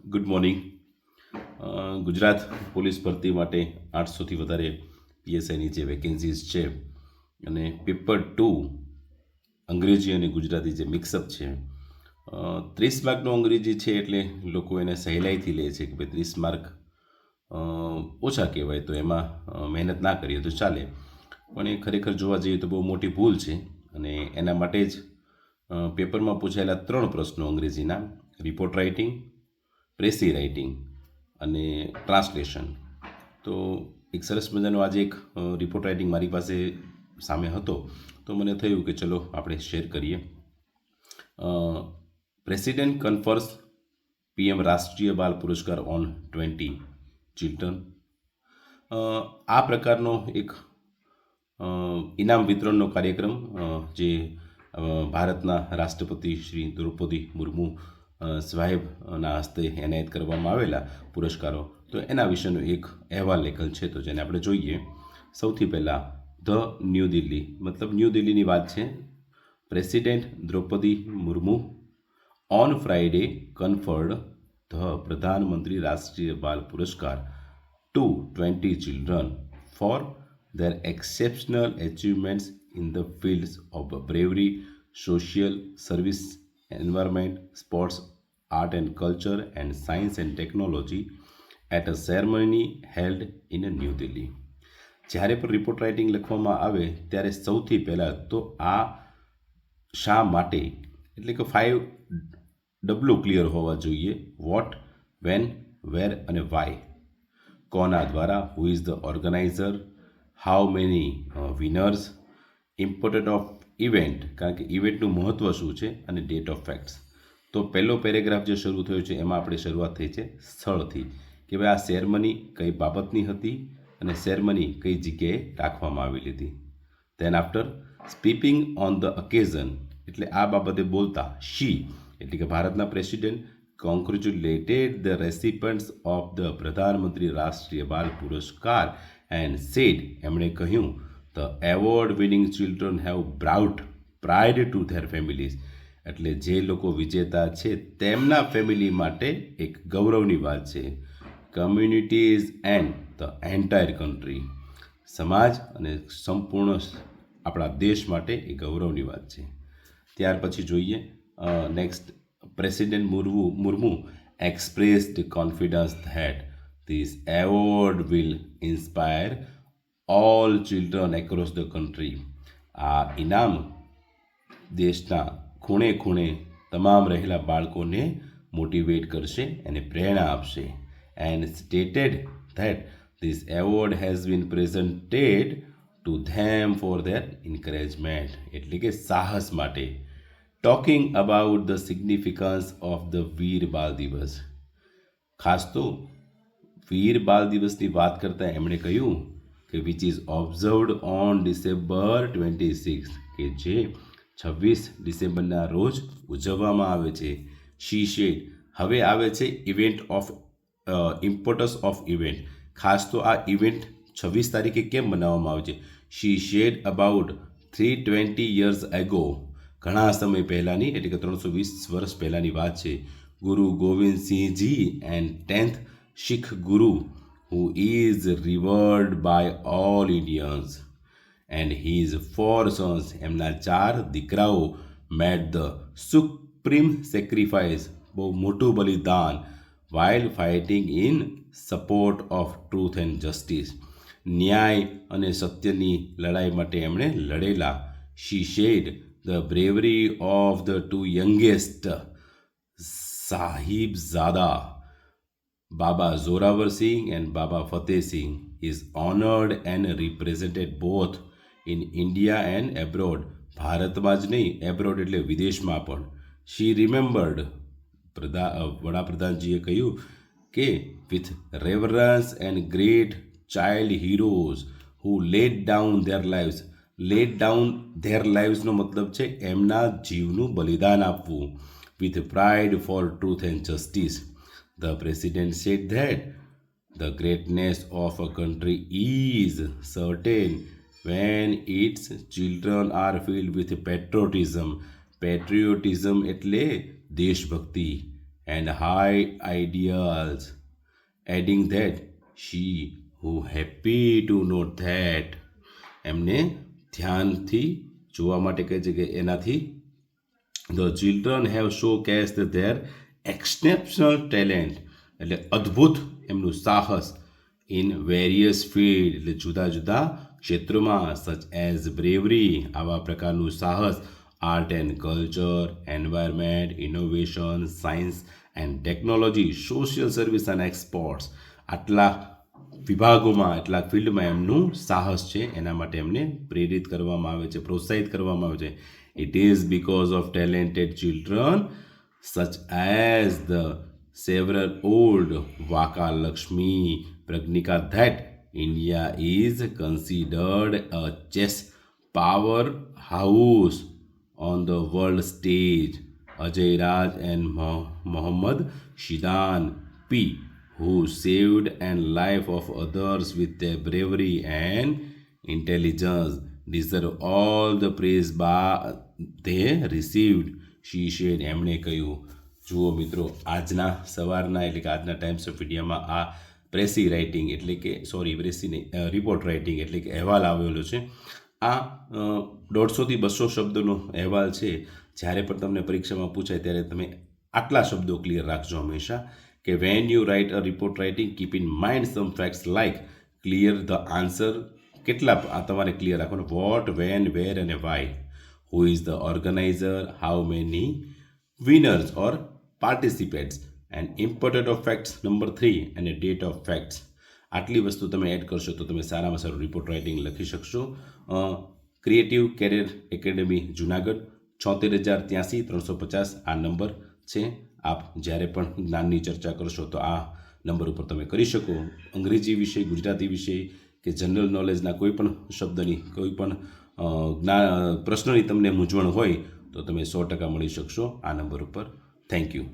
Good morning. Gujarat police ભરતી માટે 800થી વધારે પીએસઆઈની જે વેકેન્સીઝ છે અને પેપર 2 અંગ્રેજી અને ગુજરાતી જે મિક્સઅપ છે, 30 માર્કનું અંગ્રેજી છે એટલે લોકો એને સહેલાઈથી લે છે કે ભાઈ 30 માર્ક ઓછા કહેવાય, તો એમાં મહેનત ના કરીએ તો ચાલે. પણ એ ખરેખર જોવા જઈએ તો બહુ મોટી ભૂલ છે અને એના માટે જ પેપરમાં પૂછાયેલા 3 પ્રશ્નો અંગ્રેજીના: રિપોર્ટ રાઇટિંગ, પ્રેસી રાઇટિંગ અને ટ્રાન્સલેશન. તો એક સરસ મજાનો આજે એક રિપોર્ટ રાઇટિંગ મારી પાસે સામે હતો, તો મને થયું કે ચલો આપણે શેર કરીએ. પ્રેસિડેન્ટ કન્ફર્સ પીએમ રાષ્ટ્રીય બાલ પુરસ્કાર ઓન 20 ચિલ્ડ્રન. આ પ્રકારનો એક ઇનામ વિતરણનો કાર્યક્રમ જે ભારતના રાષ્ટ્રપતિ શ્રી દ્રૌપદી મુર્મુ સાહેબના હસ્તે એનાયત કરવામાં આવેલા પુરસ્કારો, તો એના વિશેનો એક અહેવાલ લેખન છે, તો જેને આપણે જોઈએ. સૌથી પહેલાં ધ ન્યૂ દિલ્હી, મતલબ ન્યૂ દિલ્હીની વાત છે. President Droupadi Murmu on Friday conferred the Pradhanmantri Rashtriya બાલ પુરસ્કાર to 20 children for their exceptional achievements in the fields of bravery, social service, environment, sports, art and culture, and science and technology at a ceremony held in New Delhi. જ્યારે પણ report writing લખવામાં આવે ત્યારે સૌથી પહેલાં તો આ શા માટે એટલે કે 5 ક્લિયર હોવા જોઈએ: વોટ, વેન, વેર અને વાય. કોના દ્વારા, who is the organiser, how many winners, important of event, કારણ કે ઇવેન્ટનું મહત્ત્વ શું છે, અને ડેટ ઓફ ફેક્ટ્સ. તો પહેલો પેરેગ્રાફ જે શરૂ થયો છે એમાં આપણે શરૂઆત થઈ છે સ્થળથી, કે ભાઈ આ સેરેમની કઈ બાબતની હતી અને સેરેમની કઈ જગ્યાએ રાખવામાં આવેલી હતી. Than after speaking on the occasion, એટલે આ બાબતે બોલતા શી એટલે કે ભારતના president congratulated the recipients of the પ્રધાનમંત્રી રાષ્ટ્રીય બાલ પુરસ્કાર and said, એમણે કહ્યું, the award winning children have brought pride to their families, એટલે જે લોકો વિજેતા છે તેમના ફેમિલી માટે એક ગૌરવની વાત છે. Communities and the entire country, સમાજ અને સંપૂર્ણ આપણા દેશ માટે એ ગૌરવની વાત છે. ત્યાર પછી જોઈએ next. President Murmu expressed confidence that this award will inspire all children across the country. આ ઇનામ દેશના ખૂણે ખૂણે તમામ રહેલા બાળકોને મોટિવેટ કરશે અને પ્રેરણા આપશે. And stated that this award has been presented to them for their encouragement, એટલે કે સાહસ માટે. Talking about the significance of the Veer Bal Diwas, ખાસ તો વીર બાલ દિવસની વાત કરતાં એમણે કહ્યું કે which is observed on December 26, કે જે 26 ડિસેમ્બરના રોજ ઉજવવામાં આવે છે. શી શેડ, હવે આવે છે event of importance of event. ખાસ તો આ ઇવેન્ટ 26 તારીખે કેમ મનાવવામાં આવે છે? શી શેડ અબાઉટ 320 years ago, ઘણા સમય પહેલાંની એટલે કે 320 વર્ષ પહેલાંની વાત છે. ગુરુ Govind Sinhji and 10th Sikh guru, who is revered by all Indians, and his 4 sons, એમના 4 દીકરાઓ, મેડ ધ સુપ્રીમ સેક્રિફાઈસ, બહુ મોટું બલિદાન, while fighting in support of truth and justice, ન્યાય અને સત્યની લડાઈ માટે એમણે લડેલા. શી shade the bravery of the 2 youngest Sahibzada, Baba Zorawar Singh and Baba Fateh Singh, is honored and represented both in India and abroad. ભારતમાં જ નહીં, abroad એટલે વિદેશમાં પણ. શી રિમેમ્બર્ડ, વડાપ્રધાનજીએ કહ્યું કે with reverence and great child heroes who laid down their lives. Laid down their લાઇવ્સનો મતલબ છે એમના જીવનું બલિદાન આપવું. With pride for truth and justice. The president said that the greatness of a country is certain when its children are filled with patriotism. Patriotism એટલે દેશભક્તિ, and high ideals, adding that she who happy to note that એમને ધ્યાનથી જોવા માટે કહે છે કે એનાથી the children have showcased their exceptional talent એટલે અદ્ભુત એમનું સાહસ in various field એટલે જુદા જુદા ક્ષેત્રોમાં such as bravery આવા પ્રકારનું સાહસ art and culture, environment, innovation, science and technology, social service and exports આટલા વિભાગોમાં આટલા ફિલ્ડમાં એમનું સાહસ છે એના માટે એમને પ્રેરિત કરવામાં આવે છે પ્રોત્સાહિત કરવામાં આવે છે It is because of talented children such as the several old Vaka Lakshmi Pragnika that India is considered a chess powerhouse on the world stage. Ajay Raj and Mohammad Shidan P, who saved and life of others with their bravery and intelligence, deserve all the praise they received. She said, એમણે કહ્યું જુઓ મિત્રો આજના સવારના એટલે કે આજના times of ઇન્ડિયામાં આ પ્રેસી રાઇટિંગ એટલે કે પ્રેસી રિપોર્ટ રાઇટિંગ એટલે કે અહેવાલ આવેલો છે આ 150થી 200 શબ્દોનો અહેવાલ છે જ્યારે પણ તમને પરીક્ષામાં પૂછાય ત્યારે તમે આટલા શબ્દો ક્લિયર રાખજો હંમેશા કે when you write a report writing keep in mind some facts like clear the answer કેટલા આ તમારે ક્લિયર રાખવાનું વોટ વેન વેર અને why who is the organizer, how many winners or participants, and importance of facts number 3 and a date of facts. આટલી વસ્તુ તમે add કરશો તો તમે સારામાં સારું રિપોર્ટ રાઇટિંગ લખી શકશો ક્રિએટિવ કેરિયર એકેડમી જુનાગઢ 738350 આ નંબર છે આપ જ્યારે પણ જ્ઞાનની ચર્ચા કરશો તો આ નંબર ઉપર તમે કરી શકો અંગ્રેજી વિષય ગુજરાતી વિષય કે જનરલ નોલેજના કોઈ પણ શબ્દની કોઈ પણ પ્રશ્નની તમને મૂંઝવણ હોય તો તમે 100% મળી શકશો આ નંબર ઉપર થેન્ક યુ